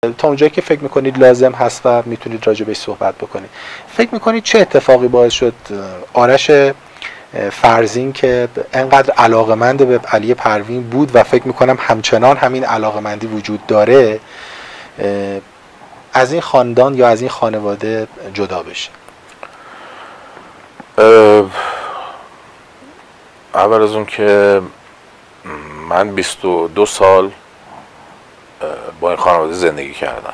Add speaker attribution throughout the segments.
Speaker 1: تا اونجایی که فکر میکنید لازم هست و میتونید راجع بهش صحبت بکنید، فکر میکنید چه اتفاقی باعث شد آرش فرزین که انقدر علاقمند به علی پروین بود و فکر میکنم همچنان همین علاقمندی وجود داره، از این خاندان یا از این خانواده جدا بشه؟
Speaker 2: اول از اون که من 22 سال با این خانواده زندگی کردم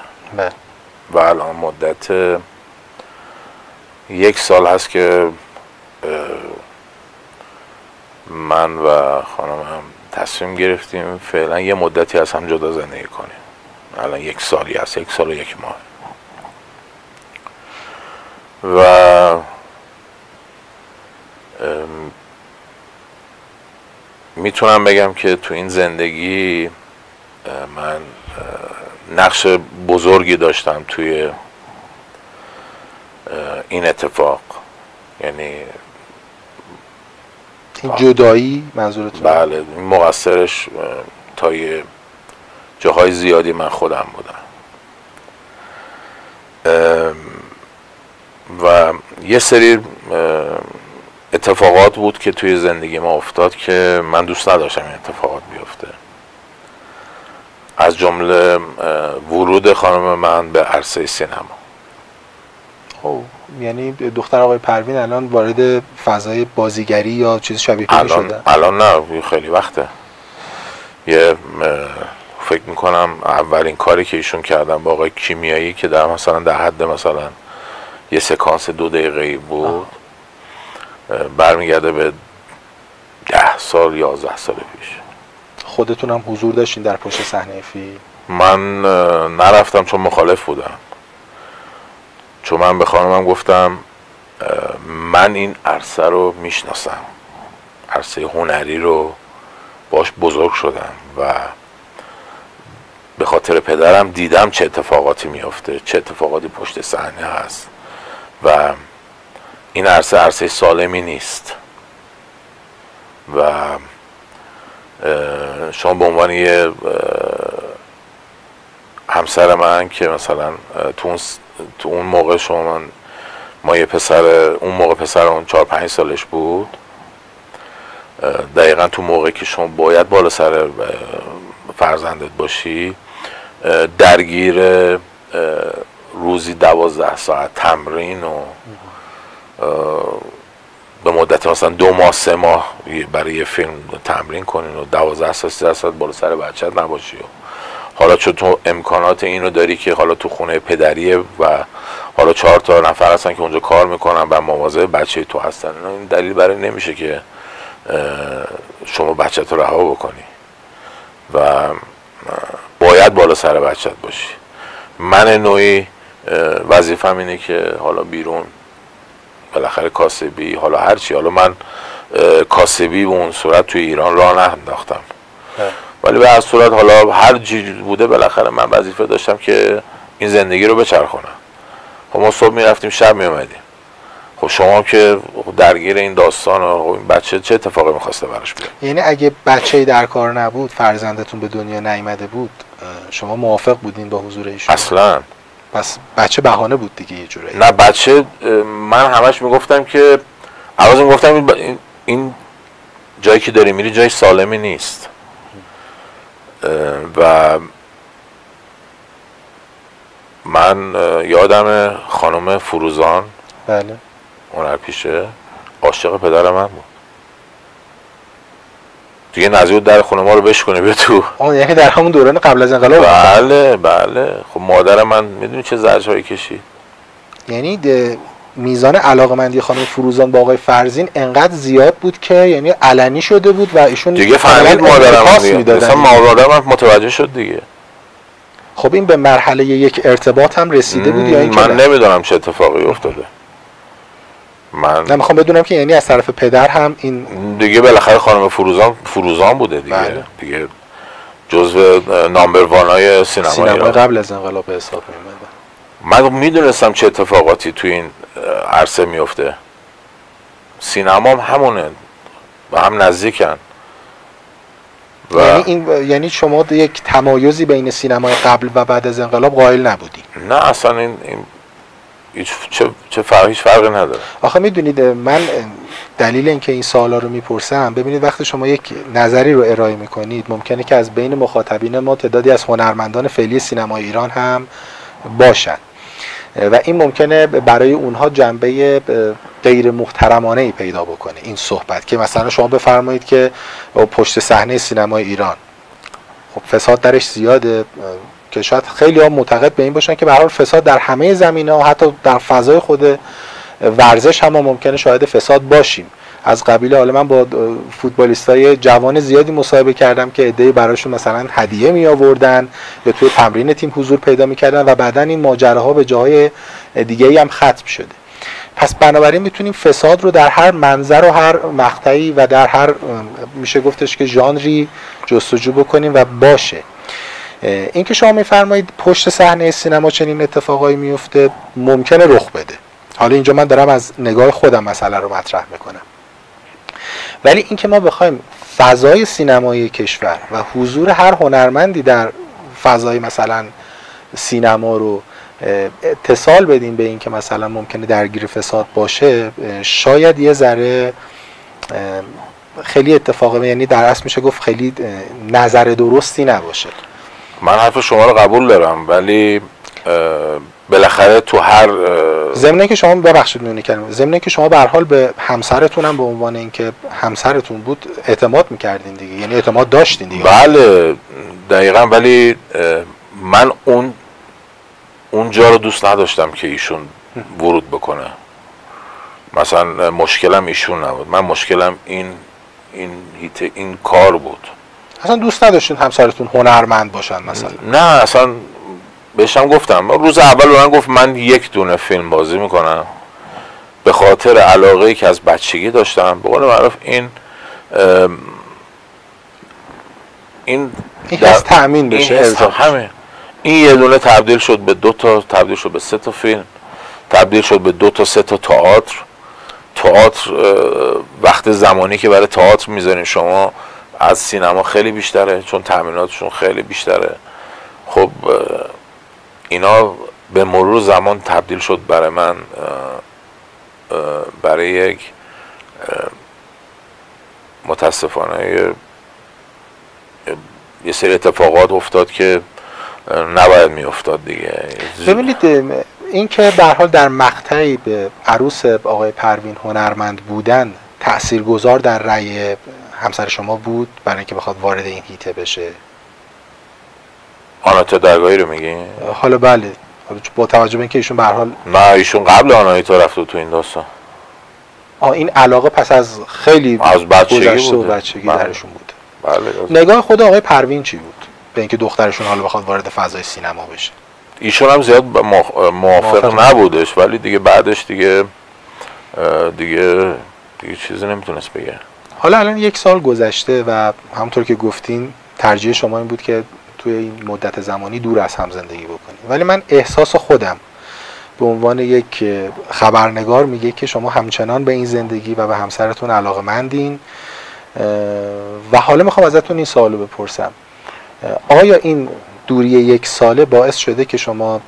Speaker 2: و الان مدت 1 سال هست که من و خانمم تصمیم گرفتیم فعلا یه مدتی از هم جدا زندگی کنیم. الان 1 سالی هست، 1 سال و 1 ماه. و میتونم بگم که تو این زندگی من نقش بزرگی داشتم توی این اتفاق. یعنی
Speaker 1: این جدایی منظورتون؟
Speaker 2: بله، این مقصرش تا یه جاهای زیادی من خودم بودم. و یه سری اتفاقات بود که توی زندگی ما افتاد که من دوست نداشتم این اتفاقات بیفته. از جمله ورود خانم من به عرصه سینما.
Speaker 1: یعنی دختر آقای پروین الان وارد فضای بازیگری یا چیز شبیه به شده؟
Speaker 2: الان نه، خیلی وقته. یه فکر میکنم اولین کاری که ایشون کردن با آقای کیمیایی که در مثلا در حد مثلا یه سکانس 2 دقیقه‌ای بود، برمیگرده به 10 سال 11 سال پیش.
Speaker 1: خودتون هم حضور داشتین در پشت صحنه فیلم؟
Speaker 2: من نرفتم چون مخالف بودم، چون من به خانمم گفتم من این عرصه رو میشناسم، عرصه هنری رو باش بزرگ شدم و به خاطر پدرم دیدم چه اتفاقاتی میفته، چه اتفاقاتی پشت صحنه هست و این عرصه سالمی نیست. و شما به عنوان یه همسر من که مثلا تو اون موقع ما یه پسر، اون موقع پسر اون 4-5 سالش بود، دقیقا تو موقعی که شما باید بالا سر فرزندت باشی، درگیر روزی 12 ساعت تمرین و به مدت مثلا 2 ماه 3 ماه برای یه فیلم تمرین کنین و 12 ساعت 13 ساعت بالا سر بچت نباشی. حالا چون تو امکانات اینو داری که حالا تو خونه پدریه و حالا 4 تا نفر هستن که اونجا کار میکنن و مواظب بچه تو هستن، این دلیل برای نمیشه که شما بچت رو رها بکنی و باید بالا سر بچت باشی. من نوعی وظیفه‌م اینه که حالا بیرون بالاخره کاسبی، حالا هرچی، حالا من کاسبی به اون صورت توی ایران راه ننداختم، ولی به هر صورت حالا هر چیزی بوده بالاخره من وظیفه داشتم که این زندگی رو بچرخونم. خب ما صبح میرفتیم شب میومدیم. خب شما که درگیر این داستان و این بچه چه اتفاقی میخواسته براش بیاد؟
Speaker 1: یعنی اگه بچه‌ای در کار نبود، فرزندتون به دنیا نیامده بود، شما موافق بودین با حضور ایشون؟
Speaker 2: اصلا.
Speaker 1: پس بچه بهانه بود دیگه یه جوری؟
Speaker 2: نه، بچه من همش میگفتم که عوض میگفتم این جایی که داری میری جای سالمی نیست و من یادم خانم فروزان،
Speaker 1: بله،
Speaker 2: هنرپیشه، عاشق پدر من بود. دیگه نزدیک در خونه ما رو بشکنه بیا تو.
Speaker 1: یعنی در همون دوران قبل از انقلاب؟
Speaker 2: بله. خب مادر من میدونی چه زجرهایی کشید.
Speaker 1: یعنی میزان علاقمندی خانم فروزان با آقای فرزین انقدر زیاد بود که یعنی علنی شده بود و ایشون
Speaker 2: دیگه فهمید مادرم متوجه شد دیگه.
Speaker 1: خب این به مرحله یک ارتباط هم رسیده بود یا اینکه
Speaker 2: من نمیدونم چه اتفاقی افتاده.
Speaker 1: من میخوام بدونم که یعنی از طرف پدر هم این
Speaker 2: دیگه بالاخره خانم فروزان بوده دیگه.
Speaker 1: بله.
Speaker 2: دیگه جزو نامبر وانای سینما
Speaker 1: قبل از انقلاب به حساب میومد.
Speaker 2: من میدونستم چه اتفاقاتی توی این عرصه میفته. سینما هم همونه و هم نزدیکن.
Speaker 1: یعنی شما یک تمایزی بین سینمای قبل و بعد از انقلاب قائل نبودی؟
Speaker 2: نه اصلا این هیچ فرقی نداره.
Speaker 1: آخه میدونید من دلیل اینکه این سوالا رو میپرسم، ببینید وقتی شما یک نظری رو ارائه میکنید ممکنه که از بین مخاطبین ما تعدادی از هنرمندان فعلی سینمای ایران هم باشن و این ممکنه برای اونها جنبه غیر محترمانه ای پیدا بکنه این صحبت، که مثلا شما بفرمایید که پشت صحنه سینمای ایران خب فساد درش زیاده، که شاید خیلی ها معتقد به این باشن که به هر حال فساد در همه زمینه‌ها، حتی در فضای خود ورزش هم ممکنه شاهد فساد باشیم. از قبیل حالا من با فوتبالیستای جوان زیادی مصاحبه کردم که عده‌ای براشون مثلا هدیه می آوردن یا توی تمرین تیم حضور پیدا می‌کردن و بعداً این ماجراها به جاهای دیگه‌ای هم ختم شده. پس بنابراین میتونیم فساد رو در هر منظر و هر مقطعی و در هر میشه گفتش که ژانری جستجو بکنیم و باشه. این که شما میفرمایید پشت صحنه سینما چنین اتفاقایی میفته، ممکنه رخ بده. حالا اینجا من دارم از نگاه خودم مسئله رو مطرح میکنم، ولی این که ما بخوایم فضای سینمایی کشور و حضور هر هنرمندی در فضای مثلا سینما رو اتصال بدیم به این که مثلا ممکنه درگیر فساد باشه، شاید یه ذره خیلی اتفاقه، یعنی در اصل میشه گفت خیلی نظر درستی نباشه.
Speaker 2: من حرف شما رو قبول دارم، ولی بالاخره تو هر
Speaker 1: ضمن که شما ببخشید میونی کردم، ضمن که شما به هر حال به همسرتون هم به عنوان اینکه همسرتون بود اعتماد میکردین دیگه، یعنی اعتماد داشتین دیگه.
Speaker 2: بله دقیقاً، ولی من اونجا رو دوست نداشتم که ایشون ورود بکنه. مثلا مشکلم ایشون نبود، من مشکلم این کار بود.
Speaker 1: اصلا دوست نداشتین همسرتون هنرمند باشن مثلا؟
Speaker 2: نه اصلا بهشم گفتم، روز اول من گفت من یک دونه فیلم بازی میکنم به خاطر علاقه‌ای که از بچگی داشتم. به قول معروف این
Speaker 1: از تأمین بشه.
Speaker 2: همه این یه دونه تبدیل شد به 2 تا، تبدیل شد به 3 تا فیلم، تبدیل شد به 2 تا 3 تا تئاتر. وقت زمانی که برای تئاتر میذارین شما از سینما خیلی بیشتره، چون تأمیناتشون خیلی بیشتره. خب اینا به مرور زمان تبدیل شد برای من برای یک متاسفانه یه سری اتفاقات افتاد که نباید می افتاد دیگه.
Speaker 1: ببینید این که به هر حال در مقطعی به عروس آقای پروین هنرمند بودن تاثیرگذار در رأی همسر شما بود برای اینکه بخواد وارد این هیته بشه؟
Speaker 2: آناهیتا درگاهی رو میگین؟
Speaker 1: حالا بله، با توجه به اینکه ایشون به هر حال
Speaker 2: نه ایشون قبل آناهیتا رفته تو این داستان.
Speaker 1: این علاقه پس از خیلی
Speaker 2: از بچگی
Speaker 1: بود، بچگی درشون بود.
Speaker 2: بله.
Speaker 1: نگاه خود آقای پروین چی بود به اینکه دخترشون حالا بخواد وارد فضای سینما بشه؟
Speaker 2: ایشون هم زیاد موافق نبودش، ولی دیگه بعدش دیگه چیزی نمیتونست بگه.
Speaker 1: حالا الان 1 سال گذشته و همونطور که گفتین ترجیح شما این بود که توی این مدت زمانی دور از هم زندگی بکنید، ولی من احساس خودم به عنوان یک خبرنگار میگه که شما همچنان به این زندگی و به همسرتون علاقه‌مندین و حالا میخوام ازتون این سوالو بپرسم: آیا این دوری 1 ساله باعث شده که شما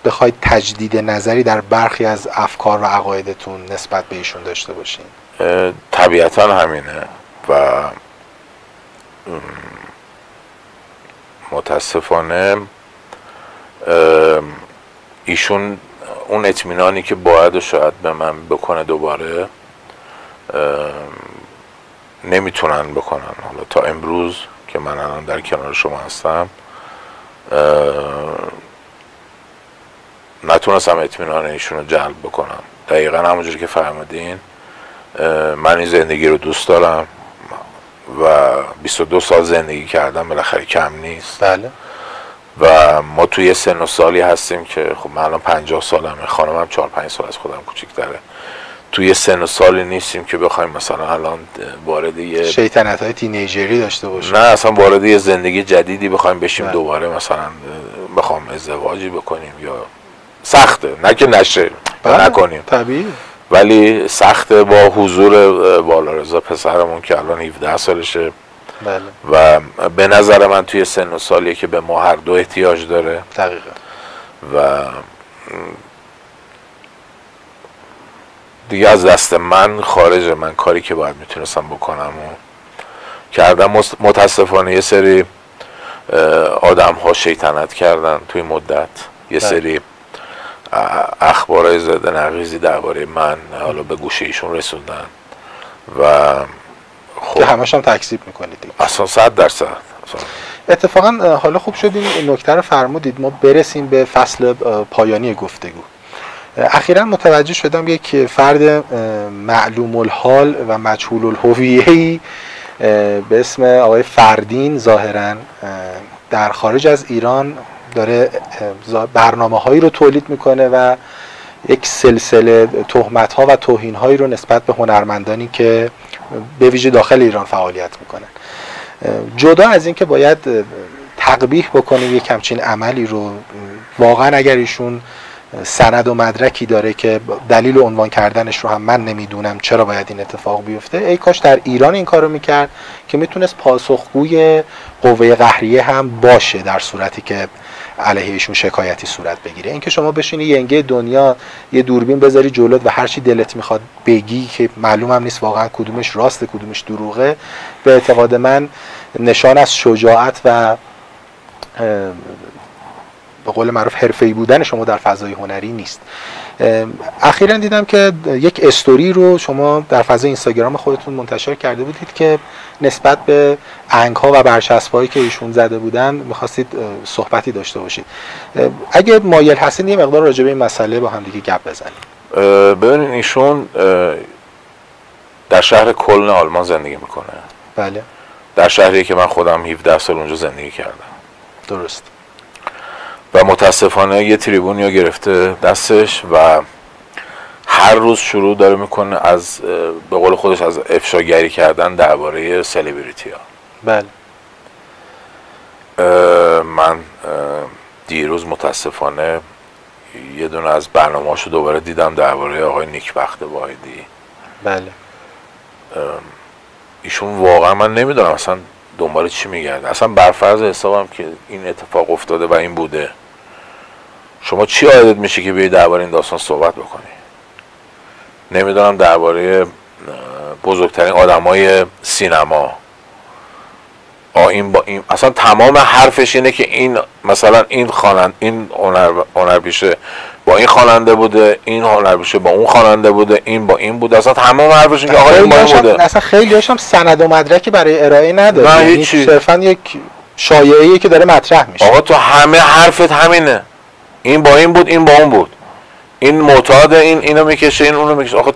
Speaker 1: بخواید تجدید نظری در برخی از افکار و عقایدتون نسبت به ایشون داشته باشین؟
Speaker 2: طبیعتا همینه و متاسفانه ایشون اون اطمینانی که باید شاید به من بکنه دوباره نمیتونن بکنن. حالا تا امروز که من الان در کنار شما هستم نتونستم اطمینان ایشون رو جلب بکنم. دقیقا همونجوری که فرمودین من این زندگی رو دوست دارم و 22 سال زندگی کردم، بالاخره کم نیست.
Speaker 1: بله.
Speaker 2: و ما توی سن و سالی هستیم که خب من الان 50 سالمه، خانمم 4-5 سال از خودم کوچیک‌تره. توی سن و سالی نیستیم که بخوایم مثلا الان وارد یه
Speaker 1: شیطنت‌های تینیجری داشته باشیم.
Speaker 2: نه اصلا وارد یه زندگی جدیدی بخوایم بشیم. دوباره مثلا بخوام ازدواجی بکنیم یا سخته، نه که نشه نکنیم
Speaker 1: طبیعی،
Speaker 2: ولی سخته با حضور والارضا پسرمون که الان 17 سالشه
Speaker 1: بله.
Speaker 2: و به نظر من توی سن و سالیه که به ما هر دو احتیاج داره.
Speaker 1: دقیقا.
Speaker 2: و دیگه از دست من خارج، من کاری که باید میتونستم بکنم و کردم. متاسفانه یه سری آدم ها شیطنت کردن توی مدت، یه سری اخبارای زده نقیضی درباره من حالا به گوشه ایشون رسوندن و
Speaker 1: خب که همش هم تکذیب میکنید دیگه.
Speaker 2: اصلا 100%.
Speaker 1: اتفاقا حالا خوب شد این نکته رو فرمودید، ما برسیم به فصل پایانی گفتگو. اخیراً متوجه شدم یک فرد معلوم الحال و مجهول الهویه‌ای به اسم آقای فردین ظاهراً در خارج از ایران داره برنامه‌هایی رو تولید میکنه و یک سلسله تهمت‌ها و توهین‌هایی رو نسبت به هنرمندانی که به ویژه داخل ایران فعالیت میکنن. جدا از این که باید تقبیح بکنیم یک همچین عملی رو، واقعا اگر ایشون سند و مدرکی داره که دلیل و عنوان کردنش رو هم من نمیدونم چرا باید این اتفاق بیفته، ای کاش در ایران این کارو میکرد که میتونست پاسخگوی قوه قهریه هم باشه در صورتی که علیه ایشون شکایتی صورت بگیره. اینکه شما بشینی ینگه دنیا یه دوربین بذاری جلوت و هر چی دلت میخواد بگی که معلوم هم نیست واقعا کدومش راسته کدومش دروغه، به اعتقاد من نشان از شجاعت و به قول معروف حرفه‌ای بودن شما در فضای هنری نیست. اخیراً دیدم که یک استوری رو شما در فضای اینستاگرام خودتون منتشر کرده بودید که نسبت به آهنگ‌ها و برچسب‌هایی که ایشون زده بودن می‌خواستید صحبتی داشته باشید. اگه مایل هستین یه مقدار راجع به این مسئله با هم دیگه گپ بزنیم.
Speaker 2: ببینید ایشون در شهر کلن آلمان زندگی میکنه.
Speaker 1: بله.
Speaker 2: در شهری که من خودم 17 سال اونجا زندگی کردم.
Speaker 1: درست.
Speaker 2: و متاسفانه یه تریبونی رو گرفته دستش و هر روز شروع داره میکنه از به قول خودش از افشاگری کردن درباره سلبریتی ها.
Speaker 1: بله.
Speaker 2: من دیروز متاسفانه یه دونه از برنامه‌هاشو دوباره دیدم درباره آقای نیکبخت واحدی.
Speaker 1: بله.
Speaker 2: ایشون واقعا من نمیدونم اصلا دنبال چی میگرده. اصلا برفرض حسابم که این اتفاق افتاده و این بوده، شما چی عادت میشه که بیایی درباره این داستان صحبت بکنی؟ نمیدونم درباره بزرگترین آدمای سینما این با این اصلا تمام حرفش اینه که این مثلا این هنرپیشه با این خواننده بوده، این هنرپیشه با اون خواننده بوده، این با این بوده. اصلا تمام حرفش اینه که آقا این با این بوده.
Speaker 1: اصلا خیلی‌هاش هم سند و مدرکی برای ارائه نداره.
Speaker 2: نه هیچی.
Speaker 1: صرفاً یک شایعه‌ایه که داره مطرح میشه.
Speaker 2: آقا تو همه حرفت همینه. این با این بود، این با اون بود. این معتاد، اینو میکشه، این اونو میکشه. آقا